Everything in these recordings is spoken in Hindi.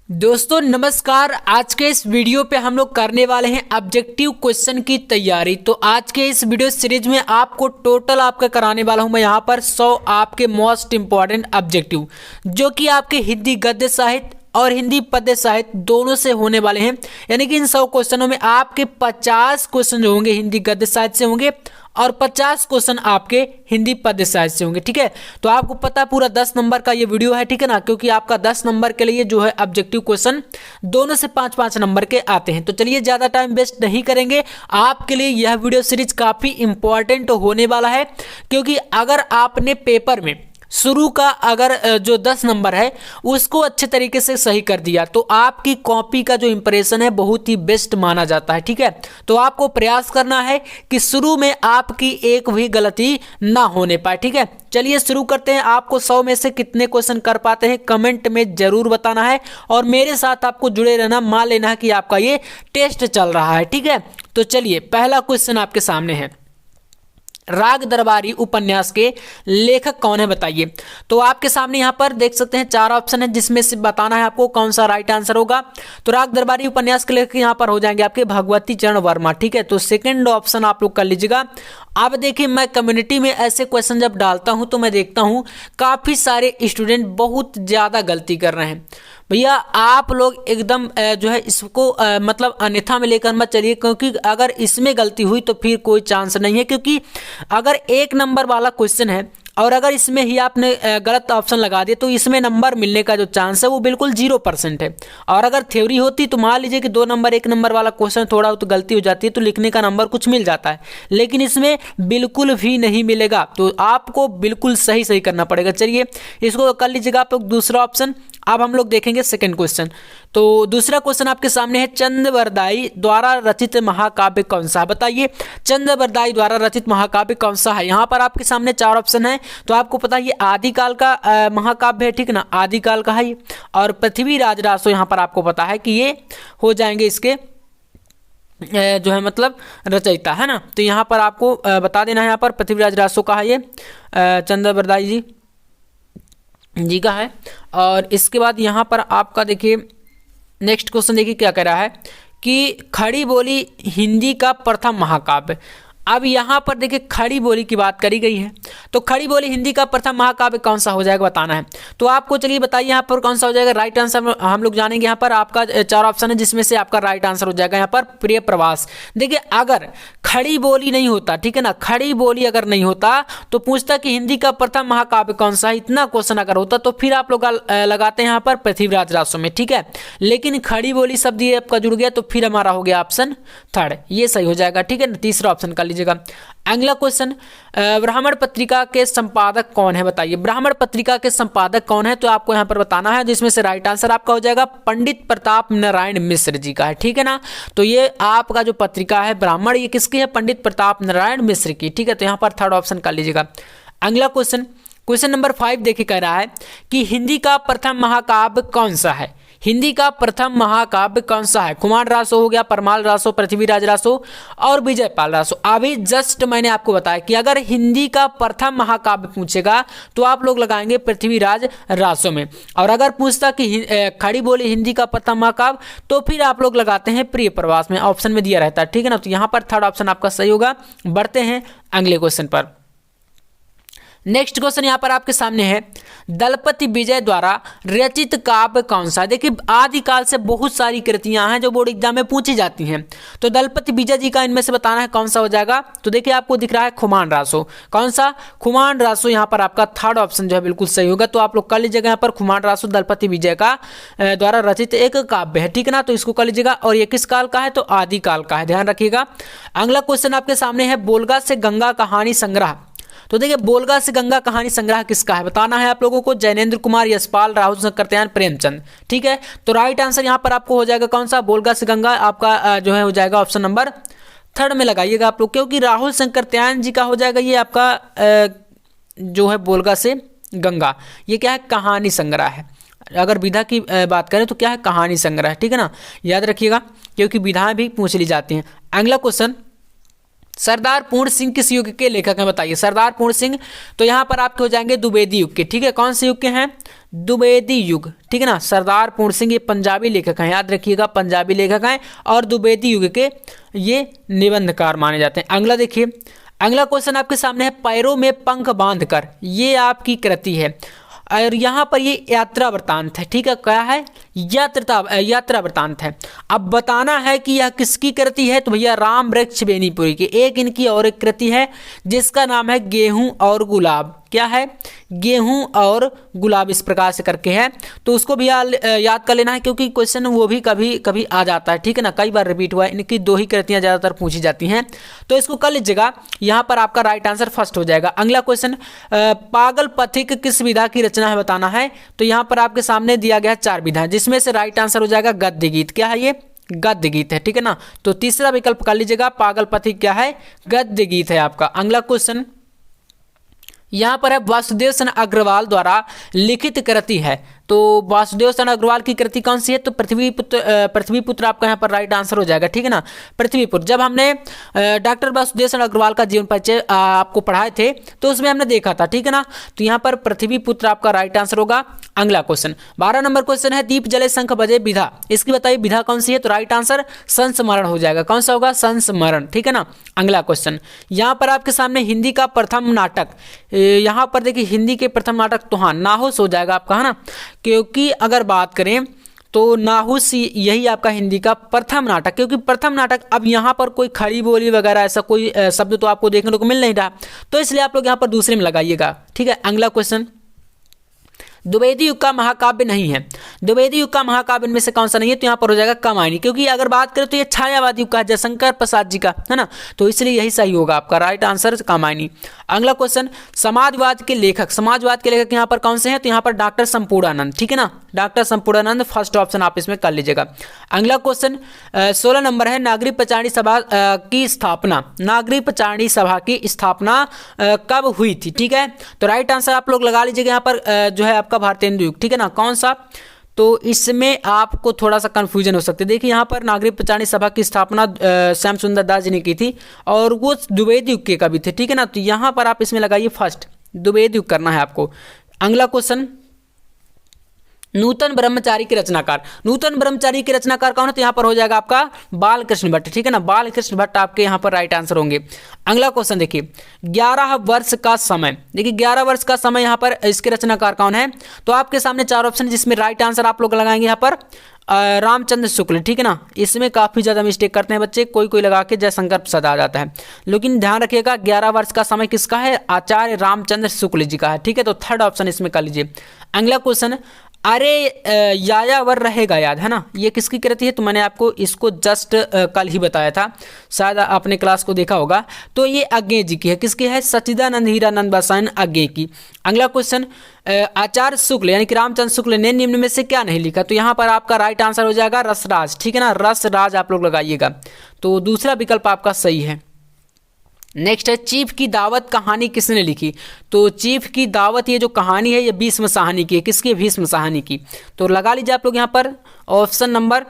दोस्तों नमस्कार। आज के इस वीडियो पे हम लोग करने वाले हैं ऑब्जेक्टिव क्वेश्चन की तैयारी। तो आज के इस वीडियो सीरीज में आपको टोटल आपका कराने वाला हूं मैं यहाँ पर 100 आपके मोस्ट इंपॉर्टेंट ऑब्जेक्टिव, जो कि आपके हिंदी गद्य साहित्य और हिंदी पद्य साहित्य दोनों से होने वाले हैं। यानी कि इन 100 क्वेश्चनों में आपके 50 क्वेश्चन जो होंगे हिंदी गद्य साहित्य से होंगे और 50 क्वेश्चन आपके हिंदी पद्य साहित्य से होंगे। ठीक है, तो आपको पता पूरा 10 नंबर का ये वीडियो है, ठीक है ना, क्योंकि आपका 10 नंबर के लिए जो है ऑब्जेक्टिव क्वेश्चन दोनों से 5-5 नंबर के आते हैं। तो चलिए ज़्यादा टाइम वेस्ट नहीं करेंगे, आपके लिए यह वीडियो सीरीज काफ़ी इंपॉर्टेंट होने वाला है। क्योंकि अगर आपने पेपर में शुरू का अगर जो 10 नंबर है उसको अच्छे तरीके से सही कर दिया तो आपकी कॉपी का जो इंप्रेशन है बहुत ही बेस्ट माना जाता है। ठीक है, तो आपको प्रयास करना है कि शुरू में आपकी एक भी गलती ना होने पाए। ठीक है, चलिए शुरू करते हैं। आपको 100 में से कितने क्वेश्चन कर पाते हैं कमेंट में जरूर बताना है और मेरे साथ आपको जुड़े रहना, मान लेना है कि आपका ये टेस्ट चल रहा है। ठीक है, तो चलिए पहला क्वेश्चन आपके सामने है, राग दरबारी उपन्यास के लेखक कौन है बताइए। तो आपके सामने यहाँ पर देख सकते हैं 4 ऑप्शन है, जिसमें से बताना है आपको कौन सा राइट आंसर होगा। तो राग दरबारी उपन्यास के लेखक यहाँ पर हो जाएंगे आपके भगवती चरण वर्मा। ठीक है, तो सेकंड ऑप्शन आप लोग कर लीजिएगा। अब देखिए, मैं कम्युनिटी में ऐसे क्वेश्चन जब डालता हूँ तो मैं देखता हूँ काफ़ी सारे स्टूडेंट बहुत ज़्यादा गलती कर रहे हैं। भैया आप लोग एकदम जो है इसको मतलब अन्यथा में लेकर मत चलिए, क्योंकि अगर इसमें गलती हुई तो फिर कोई चांस नहीं है। क्योंकि अगर 1 नंबर वाला क्वेश्चन है और अगर इसमें ही आपने गलत ऑप्शन लगा दिया तो इसमें नंबर मिलने का जो चांस है वो बिल्कुल 0% है। और अगर थ्योरी होती तो मान लीजिए कि 2 नंबर 1 नंबर वाला क्वेश्चन थोड़ा तो गलती हो जाती है तो लिखने का नंबर कुछ मिल जाता है, लेकिन इसमें बिल्कुल भी नहीं मिलेगा। तो आपको बिल्कुल सही सही करना पड़ेगा। चलिए इसको कर लीजिएगा आप लोग दूसरा ऑप्शन। अब हम लोग देखेंगे सेकंड क्वेश्चन। तो दूसरा क्वेश्चन आपके सामने है, चंद्रवरदाई द्वारा रचित महाकाव्य कौन सा है बताइए। चंद्रवरदाई द्वारा रचित महाकाव्य कौन सा है। यहाँ पर आपके सामने 4 ऑप्शन है। तो आपको पता है ये आदिकाल का महाकाव्य है, ठीक ना, आदिकाल का है ये। और पृथ्वीराज रासो यहाँ पर आपको पता है कि ये हो जाएंगे इसके जो है मतलब रचयिता, है ना। तो यहाँ पर आपको बता देना है, यहाँ पर पृथ्वीराज रासो का है ये, चंद्रवरदाई जी का है। और इसके बाद यहाँ पर आपका देखिए नेक्स्ट क्वेश्चन देखिए क्या कह रहा है कि खड़ी बोली हिंदी का प्रथम महाकाव्य। अब यहाँ पर देखिए खड़ी बोली की बात करी गई है, तो खड़ी बोली हिंदी का प्रथम महाकाव्य कौन सा हो जाएगा बताना है। तो आपको चलिए बताइए यहाँ पर कौन सा हो जाएगा राइट आंसर। हम लोग जानेंगे। यहाँ पर आपका 4 ऑप्शन है, जिसमें से आपका राइट आंसर हो जाएगा यहाँ पर प्रिय प्रवास। देखिए अगर खड़ी बोली नहीं होता, ठीक है ना, खड़ी बोली अगर नहीं होता तो पूछता कि हिंदी का प्रथम महाकाव्य कौन सा है। इतना क्वेश्चन अगर होता तो फिर आप लोग लगाते हैं यहाँ पर पृथ्वीराज रासो में, ठीक है। लेकिन खड़ी बोली शब्द ये आपका जुड़ गया तो फिर हमारा हो गया ऑप्शन 3rd, ये सही हो जाएगा। ठीक है ना, तीसरा ऑप्शन कर लीजिएगा। अगला क्वेश्चन, ब्राह्मण पत्रिका के संपादक कौन है बताइए। ब्राह्मण पत्रिका के संपादक कौन है तो आपको यहाँ पर बताना है, जिसमें से राइट आंसर आपका हो जाएगा पंडित प्रताप नारायण मिश्र जी का है। ठीक है ना, तो ये आपका जो पत्रिका है ब्राह्मण, ये किसकी है, पंडित प्रताप नारायण मिश्र की। ठीक है, तो यहाँ पर 3rd ऑप्शन कर लीजिएगा। अगला क्वेश्चन, क्वेश्चन नंबर 5 देखिए कह रहा है कि हिंदी का प्रथम महाकाव्य कौन सा है। हिंदी का प्रथम महाकाव्य कौन सा है। कुमार रासो हो गया, परमाल रासो, पृथ्वीराज रासो और विजयपाल रासो। अभी जस्ट मैंने आपको बताया कि अगर हिंदी का प्रथम महाकाव्य पूछेगा तो आप लोग लगाएंगे पृथ्वीराज रासो में, और अगर पूछता कि खड़ी बोली हिंदी का प्रथम महाकाव्य तो फिर आप लोग लगाते हैं प्रिय प्रवास में, ऑप्शन में दिया रहता है। ठीक है ना, तो यहाँ पर 3rd ऑप्शन आपका सही होगा। बढ़ते हैं अगले क्वेश्चन पर। नेक्स्ट क्वेश्चन यहाँ पर आपके सामने है, दलपति विजय द्वारा रचित काव्य कौन सा। देखिए आदिकाल से बहुत सारी कृतियां हैं जो बोर्ड एग्जाम में पूछी जाती हैं, तो दलपति विजय जी का इनमें से बताना है कौन सा हो जाएगा। तो देखिए आपको दिख रहा है खुमान रासो। कौन सा, खुमान रासो। यहाँ पर आपका 3rd ऑप्शन जो है बिल्कुल सही होगा। तो आप लोग कर लीजिएगा यहाँ पर खुमान रासो दलपति विजय का द्वारा रचित एक काव्य है। ठीक है ना, तो इसको कर लीजिएगा। और ये किस काल का है तो आदिकाल का है, ध्यान रखिएगा। अगला क्वेश्चन आपके सामने है, बोलगा से गंगा कहानी संग्रह। तो देखिए बोलगा से गंगा कहानी संग्रह किसका है बताना है आप लोगों को। जैनेन्द्र कुमार, यशपाल, राहुल शंकरत्यायन, प्रेमचंद। ठीक है, तो राइट आंसर यहाँ पर आपको हो जाएगा कौन सा, बोलगा से गंगा। आपका जो है हो जाएगा ऑप्शन नंबर 3rd में लगाइएगा आप लोग, क्योंकि राहुल शंकरत्यायन जी का हो जाएगा ये आपका जो है बोलगा से गंगा। ये क्या है, कहानी संग्रह है। अगर विधा की बात करें तो क्या है, कहानी संग्रह। ठीक है ना, याद रखिएगा, क्योंकि विधाएं भी पूछ ली जाती हैं। अगला क्वेश्चन सरदार पूर्ण सिंह किस युग के लेखक हैं बताइए। सरदार पूर्ण सिंह तो यहाँ पर आपके हो जाएंगे द्विवेदी युग के, ठीक है। कौन से युग के हैं? द्विवेदी युग, ठीक है ना। सरदार पूर्ण सिंह ये पंजाबी लेखक हैं, याद रखिएगा, पंजाबी लेखक हैं और द्विवेदी युग के ये निबंधकार माने जाते हैं। अगला देखिए, अगला क्वेश्चन आपके सामने है, पैरों में पंख बांधकर, ये आपकी कृति है और यहाँ पर ये यात्रा वृतांत है, ठीक है। क्या है? यात्रा वृतांत है। अब बताना है कि यह किसकी कृति है, तो भैया राम वृक्ष बेनीपुरी की। एक इनकी और एक कृति है जिसका नाम है गेहूं और गुलाब। क्या है? गेहूं और गुलाब, इस प्रकार से करके है, तो उसको भी याद कर लेना है क्योंकि क्वेश्चन वो भी कभी कभी आ जाता है, ठीक है ना। कई बार रिपीट हुआ है, इनकी 2 ही कृतियां ज़्यादातर पूछी जाती हैं, तो इसको कर लीजिएगा। यहाँ पर आपका राइट आंसर फर्स्ट हो जाएगा। अगला क्वेश्चन, पागल पथिक किस विधा की रचना है बताना है, तो यहाँ पर आपके सामने दिया गया 4 विधाएं, जिसमें से राइट आंसर हो जाएगा गद्य गीत। क्या है? ये गद्य गीत है, ठीक है ना। तो तीसरा विकल्प कर लीजिएगा, पागल पथिक क्या है? गद्य गीत है आपका। अगला क्वेश्चन यहाँ पर है, वासुदेव सन अग्रवाल द्वारा लिखित कृति है, तो वासुदेव सन अग्रवाल की कृति कौन सी है, तो पृथ्वीपुत्र आपका यहाँ पर राइट आंसर हो जाएगा, ठीक है ना। पृथ्वीपुत्र, जब हमने डॉक्टर वासुदेव सन अग्रवाल का जीवन परिचय आपको पढ़ाए थे तो उसमें हमने देखा था, ठीक है ना। तो यहाँ पर पृथ्वीपुत्र आपका राइट आंसर होगा। अगला क्वेश्चन 12 नंबर क्वेश्चन है, दीप जले शंख बजे विधा, इसकी बताइए विधा कौन सी है, तो राइट आंसर संस्मरण हो जाएगा। कौन सा होगा? संस्मरण, ठीक है ना। अगला क्वेश्चन यहाँ पर आपके सामने हिंदी का प्रथम नाटक, यहाँ पर देखिए हिंदी के प्रथम नाटक तो हाँ नाहुस हो जाएगा आपका, है ना, क्योंकि अगर बात करें तो नाहुस यही आपका हिंदी का प्रथम नाटक, क्योंकि प्रथम नाटक, अब यहाँ पर कोई खड़ी बोली वगैरह ऐसा कोई शब्द तो आपको देखने को मिल नहीं रहा, तो इसलिए आप लोग यहाँ पर दूसरे में लगाइएगा, ठीक है। अगला क्वेश्चन, द्विवेदी युग का महाकाव्य नहीं है, द्विवेदी युग का महाकाव्य इनमें से कौन सा नहीं है, तो यहाँ पर हो जाएगा कामायनी, क्योंकि अगर बात करें तो ये छायावादी युग का है, जयशंकर प्रसाद जी का, है ना, तो इसलिए यही सही होगा आपका राइट आंसर कामायनी। अगला क्वेश्चन, समाजवाद के लेखक यहाँ पर कौन से हैं, तो यहाँ पर डॉक्टर संपूर्णानंद, ठीक है ना, डॉक्टर संपूर्णानंद फर्स्ट ऑप्शन आप इसमें कर लीजिएगा। अगला क्वेश्चन 16 नंबर है, नागरिक प्रचारणी सभा की स्थापना, नागरिक प्रचारणी सभा की स्थापना कब हुई थी, ठीक है, तो राइट आंसर आप लोग लगा लीजिएगा यहाँ पर जो है आपका भारतेंदु युग, ठीक है ना। कौन सा, तो इसमें आपको थोड़ा सा कंफ्यूजन हो सकती है। देखिए यहाँ पर नागरिक प्रचारणी सभा की स्थापना श्याम सुंदर दास जी ने की थी और वो द्विवेदी युग के कवि थे, ठीक है ना, तो यहाँ पर आप इसमें लगाइए फर्स्ट, द्विवेदी युग करना है आपको। अगला क्वेश्चन, नूतन ब्रह्मचारी के रचनाकार, नूतन ब्रह्मचारी के रचनाकार कौन है, तो यहाँ पर हो जाएगा आपका बालकृष्ण भट्ट, ठीक है ना, बालकृष्ण भट्ट आपके यहाँ पर राइट आंसर होंगे। अगला क्वेश्चन देखिए, 11 वर्ष का समय, देखिए 11 वर्ष का समय यहाँ पर इसके रचनाकार कौन है, तो आपके सामने 4 ऑप्शन, जिसमें राइट आंसर आप लोग लगाएंगे यहाँ पर रामचंद्र शुक्ल, ठीक है ना। इसमें काफ़ी ज़्यादा मिस्टेक करते हैं बच्चे, कोई कोई लगा के जयशंकर प्रसाद आ जाता है, लेकिन ध्यान रखिएगा 11 वर्ष का समय किसका है, आचार्य रामचंद्र शुक्ल जी का है, ठीक है, तो थर्ड ऑप्शन इसमें कर लीजिए। अगला क्वेश्चन, अरे यायावर रहेगा याद, है ना, ये किसकी कृति है, तो मैंने आपको इसको जस्ट कल ही बताया था, शायद आपने क्लास को देखा होगा, तो ये अज्ञे जी की है, किसकी है, सच्चिदानंद हीरानंद बसायन अज्ञे की। अगला क्वेश्चन, आचार्य शुक्ल यानी कि रामचंद्र शुक्ल ने निम्न में से क्या नहीं लिखा, तो यहाँ पर आपका राइट आंसर हो जाएगा रसराज, ठीक है ना, रसराज आप लोग लगाइएगा, तो दूसरा विकल्प आपका सही है। नेक्स्ट है, चीफ की दावत कहानी किसने लिखी, तो चीफ की दावत ये जो कहानी है ये भीष्म साहनी की है, किसकी, भीष्म साहनी की, तो लगा लीजिए आप लोग यहाँ पर ऑप्शन नंबर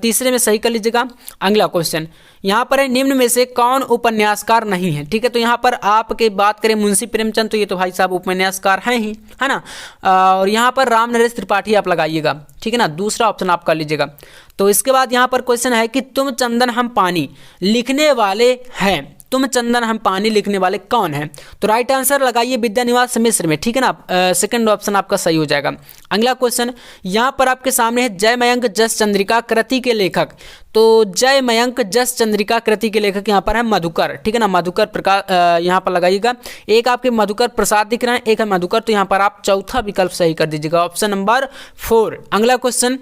तीसरे में सही कर लीजिएगा। अगला क्वेश्चन यहाँ पर है, निम्न में से कौन उपन्यासकार नहीं है, ठीक है, तो यहाँ पर आपके बात करें मुंशी प्रेमचंद, तो ये तो भाई साहब उपन्यासकार हैं ही, है ना, और यहाँ पर राम नरेश त्रिपाठी आप लगाइएगा, ठीक है ना, दूसरा ऑप्शन आप कर लीजिएगा। तो इसके बाद यहाँ पर क्वेश्चन है कि तुम चंदन हम पानी लिखने वाले हैं, तुम चंदन हम पानी लिखने वाले कौन हैं, तो राइट आंसर लगाइए विद्यानिवास मिश्र में, ठीक है ना, सेकंड ऑप्शन आपका सही हो जाएगा। अगला क्वेश्चन यहाँ पर आपके सामने है, जय मयंक जस चंद्रिका कृति के लेखक, तो जय मयंक जस चंद्रिका कृति के लेखक यहाँ पर है मधुकर, ठीक है ना, मधुकर प्रकाश यहाँ पर लगाइएगा। एक आपके मधुकर प्रसाद दिख रहे हैं, एक है मधुकर, तो यहाँ पर आप चौथा विकल्प सही कर दीजिएगा, ऑप्शन नंबर 4। अगला क्वेश्चन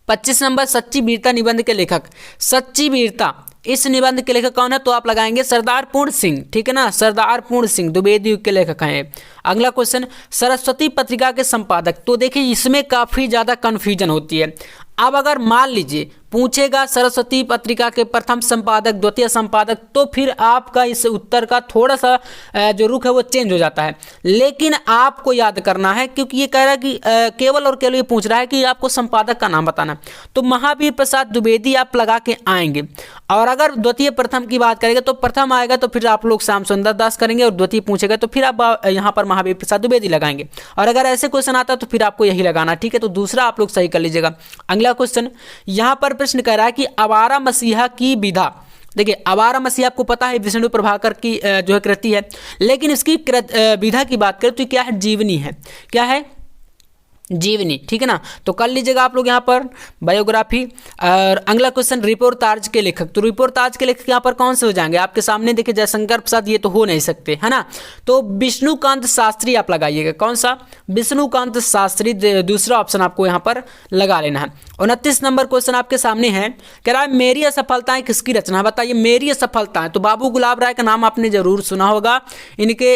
25 नंबर, सच्ची वीरता निबंध के लेखक, सच्ची वीरता इस निबंध के लेखक कौन है, तो आप लगाएंगे सरदार पूर्ण सिंह, ठीक है ना, सरदार पूर्ण सिंह द्विवेदी युग के लेखक हैं। अगला क्वेश्चन, सरस्वती पत्रिका के संपादक, तो देखिए इसमें काफ़ी ज़्यादा कन्फ्यूजन होती है। अब अगर मान लीजिए पूछेगा सरस्वती पत्रिका के प्रथम संपादक, द्वितीय संपादक, तो फिर आपका इस उत्तर का थोड़ा सा जो रुख है वो चेंज हो जाता है। लेकिन आपको याद करना है, क्योंकि ये कह रहा है कि केवल और केवल ये पूछ रहा है कि आपको संपादक का नाम बताना, तो महावीर प्रसाद द्विवेदी आप लगा के आएंगे। और अगर द्वितीय प्रथम की बात करेंगे तो प्रथम आएगा तो फिर आप लोग श्याम सुंदर दास करेंगे, और द्वितीय पूछेगा तो फिर आप यहाँ पर महावीर प्रसाद द्विवेदी लगाएंगे। और अगर ऐसे क्वेश्चन आता है तो फिर आपको यही लगाना, ठीक है। तो दूसरा आप लोग सही कर लीजिएगा। अगला क्वेश्चन यहाँ पर प्रश्न कह रहा है कि आवारा मसीहा की विधा। देखिए, आवारा मसीहा आपको पता है विष्णु प्रभाकर की जो है कृति है, लेकिन इसकी विधा की बात करें तो क्या है, जीवनी है। क्या है, जीवनी, ठीक है ना। तो कर लीजिएगा आप लोग यहाँ पर बायोग्राफी। और अगला क्वेश्चन रिपोर्टाज के लेखक, तो रिपोर्टाज के लेखक यहाँ पर कौन से हो जाएंगे आपके सामने, देखिए जयशंकर प्रसाद, ये तो हो नहीं सकते, है ना। तो विष्णुकांत शास्त्री आप लगाइएगा। कौन सा, विष्णुकांत शास्त्री, दूसरा ऑप्शन आपको यहाँ पर लगा लेना है। 29 नंबर क्वेश्चन आपके सामने है, कह रहा है मेरी असफलताएं किसकी रचना है, बताइए मेरी असफलताएं। तो बाबू गुलाब राय का नाम आपने जरूर सुना होगा, इनके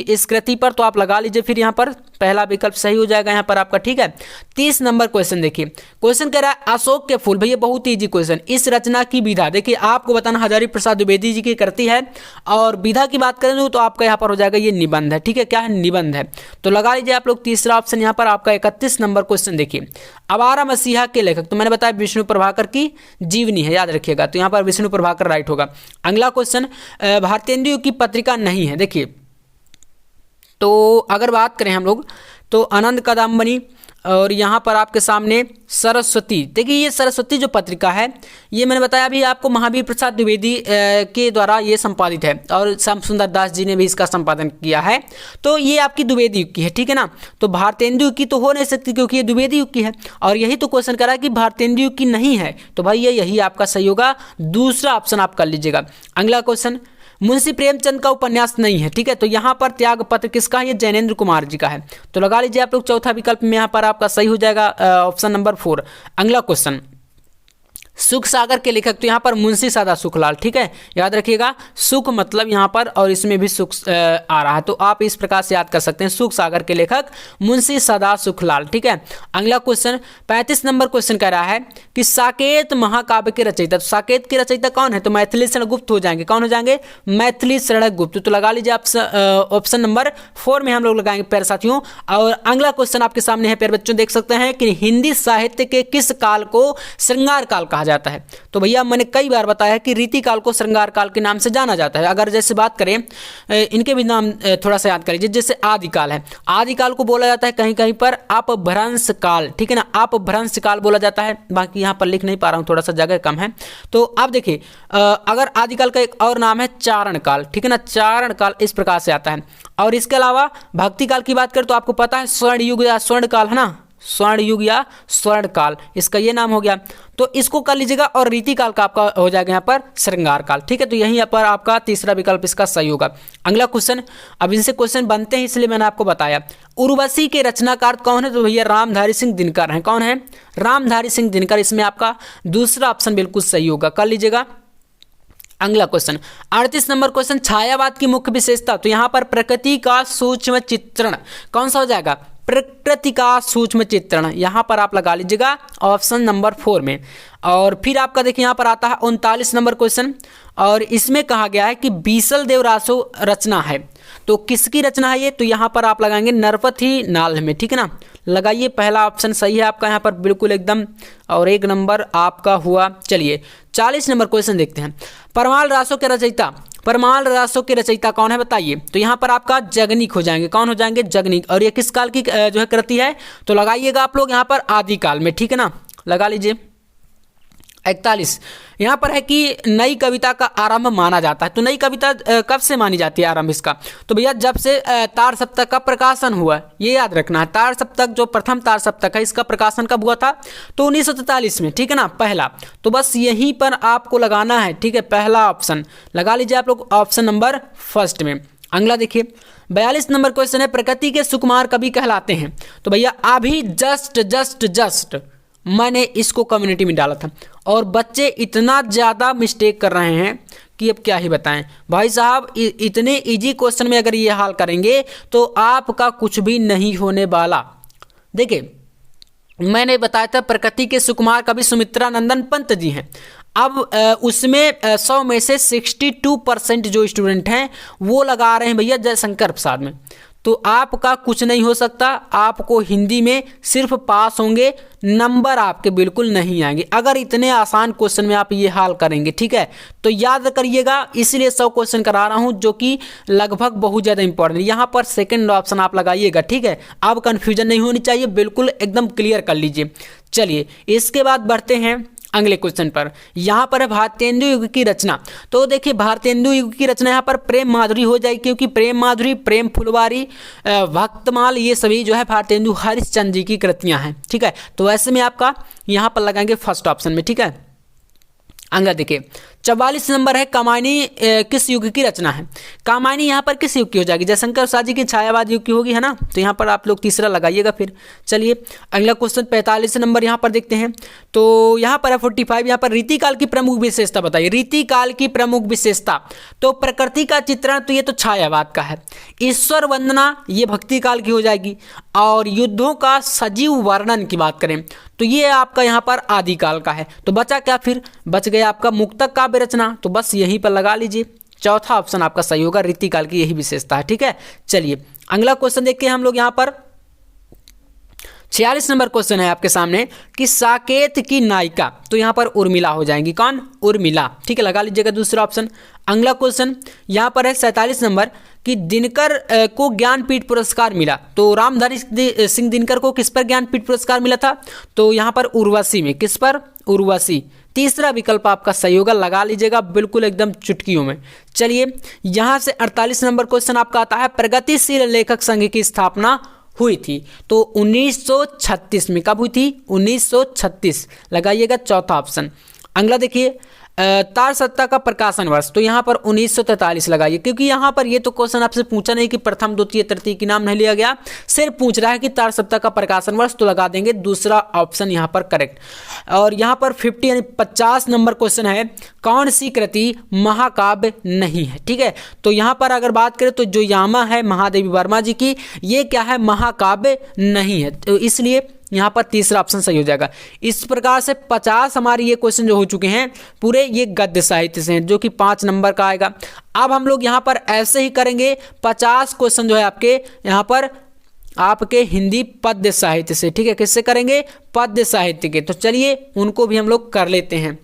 इस कृति पर, तो आप लगा लीजिए। फिर यहाँ पर पहला विकल्प सही हो जाएगा यहाँ पर आपका, ठीक है। 30 नंबर क्वेश्चन देखिए, क्वेश्चन कह रहा है अशोक के फूल, भैया बहुत इजी क्वेश्चन। इस रचना की विधा, देखिए आपको बताना हजारी प्रसाद द्विवेदी जी की कृति है, और विधा की बात करें तो आपका यहाँ पर हो जाएगा ये निबंध है, ठीक है। क्या है, निबंध है। तो लगा लीजिए आप लोग तीसरा ऑप्शन यहाँ पर आपका। 31 नंबर क्वेश्चन देखिए, आवारा मसीहा के लेखक, तो मैंने बताया विष्णु प्रभाकर की जीवनी है, याद रखिएगा। तो यहाँ पर विष्णु प्रभाकर राइट होगा। अगला क्वेश्चन, भारतेंदु की पत्रिका नहीं है। देखिए, तो अगर बात करें हम लोग तो आनंद कादम्बनी, और यहाँ पर आपके सामने सरस्वती। देखिए ये सरस्वती जो पत्रिका है, ये मैंने बताया अभी आपको, महावीर प्रसाद द्विवेदी के द्वारा ये संपादित है, और श्याम सुंदर दास जी ने भी इसका संपादन किया है। तो ये आपकी द्विवेदी युग की है, ठीक है ना। तो भारतेंदु युग की तो हो नहीं सकती, क्योंकि ये द्विवेदी युग की है। और यही तो क्वेश्चन करा है कि भारतेंदु युग की नहीं है, तो भाई ये यही आपका सही होगा, दूसरा ऑप्शन आप कर लीजिएगा। अगला क्वेश्चन, मुंशी प्रेमचंद का उपन्यास नहीं है, ठीक है। तो यहाँ पर त्याग पत्र किसका है, ये जैनेन्द्र कुमार जी का है। तो लगा लीजिए आप लोग चौथा विकल्प में यहाँ पर आपका सही हो जाएगा ऑप्शन नंबर 4। अगला क्वेश्चन, सुख सागर के लेखक, तो यहाँ पर मुंशी सदा सुखलाल, ठीक है। याद रखिएगा, सुख मतलब यहाँ पर, और इसमें भी सुख आ रहा है, तो आप इस प्रकार से याद कर सकते हैं, सुख सागर के लेखक मुंशी सदा सुखलाल, ठीक है। अगला क्वेश्चन 35 नंबर क्वेश्चन कह रहा है कि साकेत महाकाव्य के रचयिता, तो साकेत के रचयिता कौन है, तो मैथिली शरण गुप्त हो जाएंगे। कौन हो जाएंगे, मैथिली शरण गुप्त। तो लगा लीजिए आप ऑप्शन नंबर 4 में हम लोग लगाएंगे प्यारे साथियों। और अगला क्वेश्चन आपके सामने है प्यारे बच्चों, देख सकते हैं कि हिंदी साहित्य के किस काल को श्रृंगार काल कहा जाता है। तो भैया मैंने कई बार बताया है कि रीति काल को श्रृंगार काल के नाम से जाना जाता है। अगर जैसे बात करें इनके भी नाम थोड़ा सा याद कर लीजिए, जैसे आदिकाल है, आदिकाल को बोला जाता है कहीं कहीं पर अपभ्रंश काल, ठीक है ना, अपभ्रंश काल बोला जाता है। बाकी यहाँ पर लिख नहीं पा रहा हूँ, थोड़ा सा जगह कम है। तो आप देखिए, अगर आदिकाल का एक और नाम है चारण काल, ठीक है ना, चारण काल इस प्रकार से आता है। और इसके अलावा भक्ति काल की बात करें तो आपको पता है स्वर्ण युग या स्वर्ण काल, है ना, स्वर्ण युग या स्वर्ण काल, इसका ये नाम हो गया। तो इसको कर लीजिएगा, और रीति काल का आपका हो जाएगा यहाँ पर श्रृंगार काल, ठीक है। तो यहीं पर आपका तीसरा विकल्प इसका सही होगा। अगला क्वेश्चन, अब इनसे क्वेश्चन बनते हैं इसलिए मैंने आपको बताया। उर्वशी के रचनाकार कौन है, तो भैया रामधारी सिंह दिनकर हैं। कौन है, रामधारी सिंह दिनकर। इसमें आपका दूसरा ऑप्शन बिल्कुल सही होगा, कर लीजिएगा। अगला क्वेश्चन 38 नंबर क्वेश्चन, छायावाद की मुख्य विशेषता, तो यहाँ पर प्रकृति का सूक्ष्म चित्रण कौन सा हो जाएगा, प्रकृति का सूक्ष्म चित्रण। यहाँ पर आप लगा लीजिएगा ऑप्शन नंबर 4 में। और फिर आपका देखिए यहाँ पर आता है 39 नंबर क्वेश्चन, और इसमें कहा गया है कि बीसल देवरासो रचना है, तो किसकी रचना है ये, तो यहाँ पर आप लगाएंगे नरपति नाल में, ठीक है ना। लगाइए, पहला ऑप्शन सही है आपका यहाँ पर बिल्कुल एकदम, और 1 नंबर आपका हुआ। चलिए 40 नंबर क्वेश्चन देखते हैं, परमाल रासो के रचयिता, परमाल रासो के रचयिता कौन है बताइए। तो यहाँ पर आपका जगनीक हो जाएंगे। कौन हो जाएंगे, जगनीक। और ये किस काल की जो है कृति है, तो लगाइएगा आप लोग यहाँ पर आदिकाल में, ठीक है ना, लगा लीजिए। 41 यहाँ पर है कि नई कविता का आरंभ माना जाता है, तो नई कविता कब से मानी जाती है आरंभ इसका, तो भैया जब से तार सप्तक का प्रकाशन हुआ, ये याद रखना है। तार सप्तक जो प्रथम तार सप्तक है, इसका प्रकाशन कब हुआ था, तो 1943 में, ठीक है ना, पहला। तो बस यहीं पर आपको लगाना है, ठीक है, पहला ऑप्शन लगा लीजिए आप लोग ऑप्शन नंबर 1 में। अगला देखिए 42 नंबर क्वेश्चन है, प्रकृति के सुकुमार कवि कहलाते हैं, तो भैया अभी जस्ट मैंने इसको कम्युनिटी में डाला था, और बच्चे इतना ज़्यादा मिस्टेक कर रहे हैं कि अब क्या ही बताएं भाई साहब। इतने इजी क्वेश्चन में अगर ये हाल करेंगे तो आपका कुछ भी नहीं होने वाला। देखिए मैंने बताया था प्रकृति के सुकुमार कवि सुमित्रा नंदन पंत जी हैं। अब उसमें 100 में से 62% जो स्टूडेंट हैं वो लगा रहे हैं भैया जयशंकर प्रसाद में। तो आपका कुछ नहीं हो सकता, आपको हिंदी में सिर्फ पास होंगे, नंबर आपके बिल्कुल नहीं आएंगे अगर इतने आसान क्वेश्चन में आप ये हाल करेंगे। ठीक है, तो याद करिएगा, इसलिए 100 क्वेश्चन करा रहा हूँ जो कि लगभग बहुत ज़्यादा इंपॉर्टेंट। यहाँ पर सेकंड ऑप्शन आप लगाइएगा। ठीक है, अब कन्फ्यूजन नहीं होनी चाहिए, बिल्कुल एकदम क्लियर कर लीजिए। चलिए इसके बाद बढ़ते हैं अगले क्वेश्चन पर। यहाँ पर है भारतेंदु युग की रचना। तो देखिए भारतेंदु युग की रचना यहाँ पर प्रेम माधुरी हो जाएगी, क्योंकि प्रेम माधुरी, प्रेम फुलवारी, भक्तमाल, ये सभी जो है भारतेंदु हरिश्चंद्र जी की कृतियाँ हैं। ठीक है, तो ऐसे में आपका यहाँ पर लगाएंगे फर्स्ट ऑप्शन में। ठीक है, अगला देखिए 44 नंबर है कामायनी किस युग की रचना है। कामायनी यहाँ पर किस युग की हो जाएगी, जयशंकर प्रसाद जी की छायावाद युग की होगी, है ना। तो यहाँ पर आप लोग तीसरा लगाइएगा फिर। चलिए अगला क्वेश्चन 45 नंबर यहाँ पर देखते हैं। तो यहाँ पर है 45, यहाँ पर रीतिकाल की प्रमुख विशेषता बताइए। रीतिकाल की प्रमुख विशेषता, तो प्रकृति का चित्रण, तो ये तो छायावाद का है। ईश्वर वंदना, ये भक्ति काल की हो जाएगी। और युद्धों का सजीव वर्णन की बात करें तो ये आपका यहाँ पर आदिकाल का है। तो बचा क्या, फिर बच गया आपका मुक्तक काव्य रचना, तो बस यहीं पर लगा लीजिए। चौथा ऑप्शन आपका सही होगा, रीतिकाल की यही विशेषता है। ठीक है, चलिए अगला क्वेश्चन देखते हैं हम लोग। यहाँ पर 46 नंबर क्वेश्चन है आपके सामने कि साकेत की नायिका, तो यहाँ पर उर्मिला हो जाएंगी। कौन, उर्मिला। ठीक है, लगा लीजिएगा दूसरा ऑप्शन। अगला क्वेश्चन यहाँ पर है 47 नंबर कि दिनकर को ज्ञानपीठ पुरस्कार मिला। तो रामधारी सिंह दिनकर को किस पर ज्ञानपीठ पुरस्कार मिला था, तो यहाँ पर उर्वशी में। किस पर, उर्वशी। तीसरा विकल्प आपका सही होगा, लगा लीजिएगा बिल्कुल एकदम चुटकियों में। चलिए यहाँ से 48 नंबर क्वेश्चन आपका आता है प्रगतिशील लेखक संघ की स्थापना हुई थी। तो 1936 में। कब हुई थी, 1936, लगाइएगा चौथा ऑप्शन। अगला देखिए तार सत्ता का प्रकाशन वर्ष, तो यहाँ पर 1943 लगाइए, क्योंकि यहाँ पर ये तो क्वेश्चन आपसे पूछा नहीं कि प्रथम द्वितीय तृतीय की नाम नहीं लिया गया, सिर्फ पूछ रहा है कि तार सत्ता का प्रकाशन वर्ष, तो लगा देंगे दूसरा ऑप्शन यहाँ पर करेक्ट। और यहाँ पर 50 यानी 50 नंबर क्वेश्चन है कौन सी कृति महाकाव्य नहीं है। ठीक है, तो यहाँ पर अगर बात करें तो जो यामा है महादेवी वर्मा जी की, ये क्या है, महाकाव्य नहीं है। तो इसलिए यहाँ पर तीसरा ऑप्शन सही हो जाएगा। इस प्रकार से 50 हमारे ये क्वेश्चन जो हो चुके हैं पूरे, ये गद्य साहित्य से हैं, जो कि 5 नंबर का आएगा। अब हम लोग यहाँ पर ऐसे ही करेंगे 50 क्वेश्चन जो है आपके यहाँ पर आपके हिंदी पद्य साहित्य से। ठीक है, किससे करेंगे, पद्य साहित्य के। तो चलिए उनको भी हम लोग कर लेते हैं।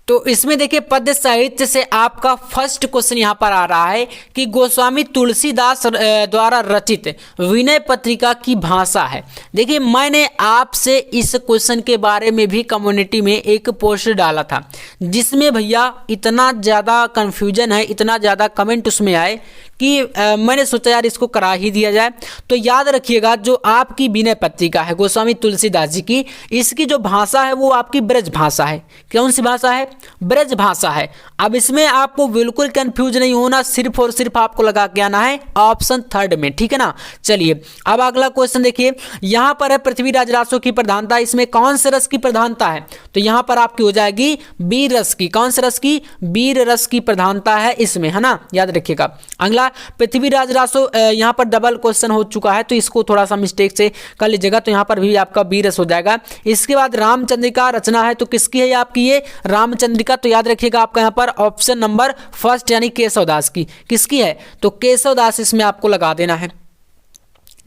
तो इसमें देखिए पद्य साहित्य से आपका फर्स्ट क्वेश्चन यहाँ पर आ रहा है कि गोस्वामी तुलसीदास द्वारा रचित विनय पत्रिका की भाषा है। देखिए मैंने आपसे इस क्वेश्चन के बारे में भी कम्युनिटी में एक पोस्ट डाला था, जिसमें भैया इतना ज़्यादा कन्फ्यूजन है, इतना ज़्यादा कमेंट उसमें आए कि मैंने सोचा यार इसको करा ही दिया जाए। तो याद रखिएगा जो आपकी विनय पत्रिका है गोस्वामी तुलसीदास जी की, इसकी जो भाषा है वो आपकी ब्रज भाषा है। कौन सी भाषा है, ब्रज भाषा है। अब इसमें आपको बिल्कुल कंफ्यूज नहीं होना, सिर्फ और सिर्फ आपको लगा के आना है ऑप्शन थर्ड में। ठीक है ना। चलिए अब अगला क्वेश्चन देखिए, यहाँ पर है पृथ्वीराज रासो की प्रधानता, इसमें कौन से रस की प्रधानता है, तो यहाँ पर आपकी हो जाएगी वीर रस की। कौन से रस की, वीर रस की प्रधानता है इसमें, है ना, याद रखिएगा। अगला पृथ्वीराज रासो, यहाँ पर डबल क्वेश्चन हो चुका है तो इसको थोड़ा सा मिस्टेक से कर लीजिएगा, तो यहाँ पर भी आपका वीर रस हो जाएगा। इसके बाद रामचंद्रिका रचना है, तो किसकी है आपकी, ये रामचंद्रिका। तो याद रखिएगा आपका यहाँ पर ऑप्शन नंबर फर्स्ट यानी केशवदास की। किसकी है, तो केशवदास इसमें आपको लगा देना है।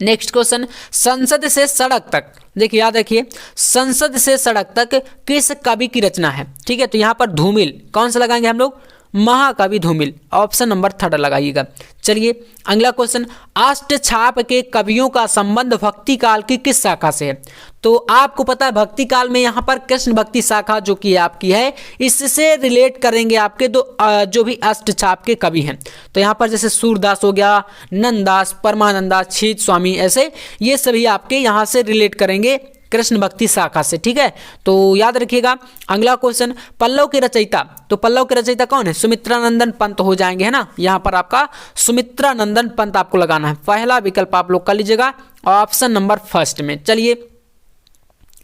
नेक्स्ट क्वेश्चन, संसद से सड़क तक, देखिए याद रखिए संसद से सड़क तक किस कवि की रचना है। ठीक है, तो यहाँ पर धूमिल, कौन सा लगाएंगे हम लोग, महाकवि धूमिल, ऑप्शन नंबर थर्ड लगाइएगा। चलिए अगला क्वेश्चन, अष्टछाप के कवियों का संबंध भक्ति काल की किस शाखा से है। तो आपको पता है भक्ति काल में यहाँ पर कृष्ण भक्ति शाखा जो कि आपकी है, इससे रिलेट करेंगे आपके जो भी अष्टछाप के कवि हैं। तो यहाँ पर जैसे सूरदास हो गया, नंददास, परमानंदास, छीत स्वामी, ऐसे ये सभी आपके यहाँ से रिलेट करेंगे कृष्ण भक्ति शाखा से। ठीक है, तो याद रखिएगा। अगला क्वेश्चन, पल्लव के रचयिता, तो पल्लव के रचयिता कौन है, सुमित्रा नंदन पंत हो जाएंगे, है ना। यहाँ पर आपका सुमित्रा नंदन पंत आपको लगाना है, पहला विकल्प आप लोग कर लीजिएगा ऑप्शन नंबर फर्स्ट में। चलिए